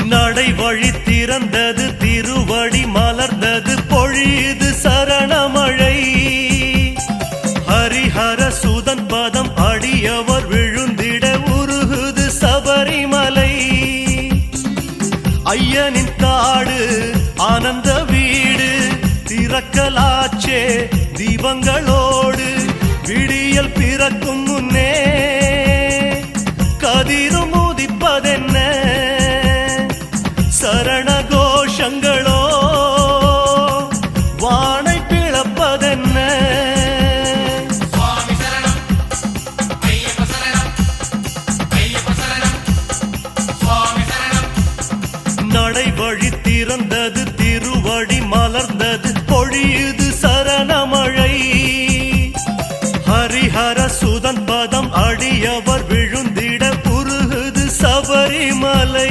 நடை வழி திறந்தது திருவடி மலர்ந்தது பொழியுது சரணமழை ஹரிஹர சுதன் பதம் அடியவர் விழுந்திட உருகுது சபரிமலை ஐயனின் காடு ஆனந்த வீடு திறக்கலாச்சே தீபங்களோடு விடியல் பிறக்கும் முன்னே கதிரும் உதிப்பதென்ன சரண கோஷங்களோ வானை பிளப்பதென்ன நடை வழி திறந்தது திருவடி மலர்ந்தது பொழியுது சரணமழை ஹரிஹர சுதன் பதம் அடியவர் விழுந்திட உருகுது சபரிமலை